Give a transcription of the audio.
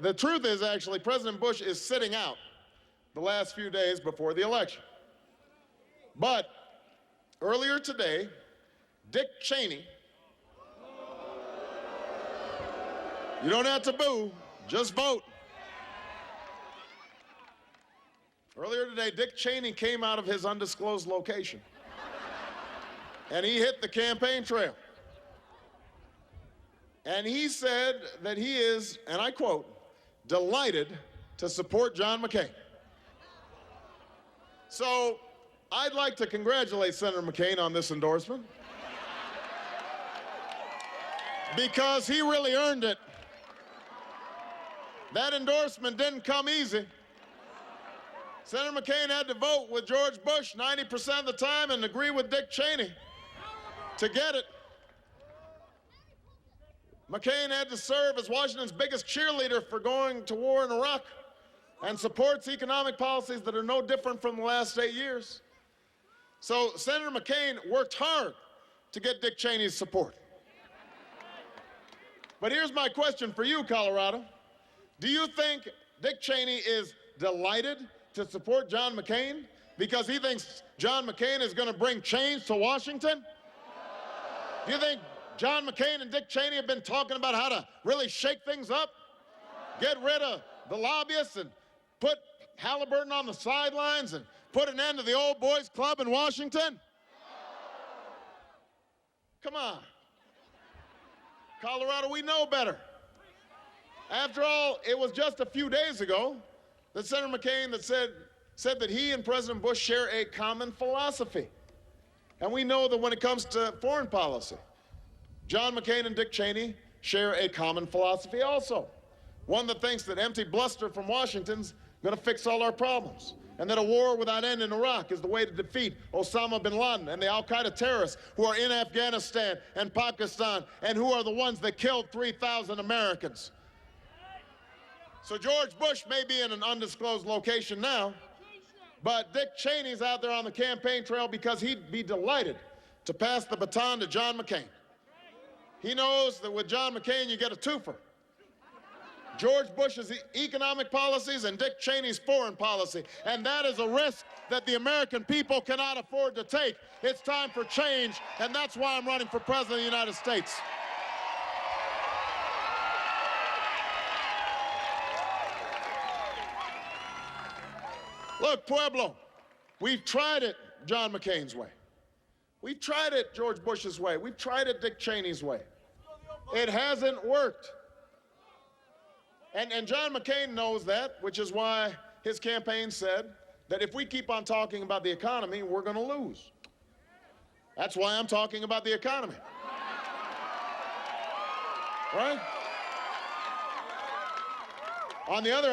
The truth is, actually, President Bush is sitting out the last few days before the election. But earlier today, Dick Cheney, you don't have to boo, just vote. Earlier today, Dick Cheney came out of his undisclosed location, and he hit the campaign trail. And he said that he is, and I quote, delighted to support John McCain. So I'd like to congratulate Senator McCain on this endorsement, because he really earned it. That endorsement didn't come easy. Senator McCain had to vote with George Bush 90% of the time and agree with Dick Cheney to get it. McCain had to serve as Washington's biggest cheerleader for going to war in Iraq and supports economic policies that are no different from the last 8 years. So Senator McCain worked hard to get Dick Cheney's support. But here's my question for you, Colorado. Do you think Dick Cheney is delighted to support John McCain because he thinks John McCain is going to bring change to Washington? Do you think John McCain and Dick Cheney have been talking about how to really shake things up, get rid of the lobbyists and put Halliburton on the sidelines and put an end to the old boys club in Washington? Come on. Colorado, we know better. After all, it was just a few days ago that Senator McCain said that he and President Bush share a common philosophy. And we know that when it comes to foreign policy, John McCain and Dick Cheney share a common philosophy also. One that thinks that empty bluster from Washington's going to fix all our problems, and that a war without end in Iraq is the way to defeat Osama bin Laden and the al-Qaeda terrorists who are in Afghanistan and Pakistan and who are the ones that killed 3,000 Americans. So George Bush may be in an undisclosed location now, but Dick Cheney's out there on the campaign trail because he'd be delighted to pass the baton to John McCain. He knows that with John McCain, you get a twofer. George Bush's economic policies and Dick Cheney's foreign policy. And that is a risk that the American people cannot afford to take. It's time for change, and that's why I'm running for President of the United States. Look, Pueblo, we've tried it John McCain's way. We've tried it George Bush's way. We've tried it Dick Cheney's way. It hasn't worked. And John McCain knows that, which is why his campaign said that if we keep on talking about the economy, we're going to lose. That's why I'm talking about the economy. Right? On the other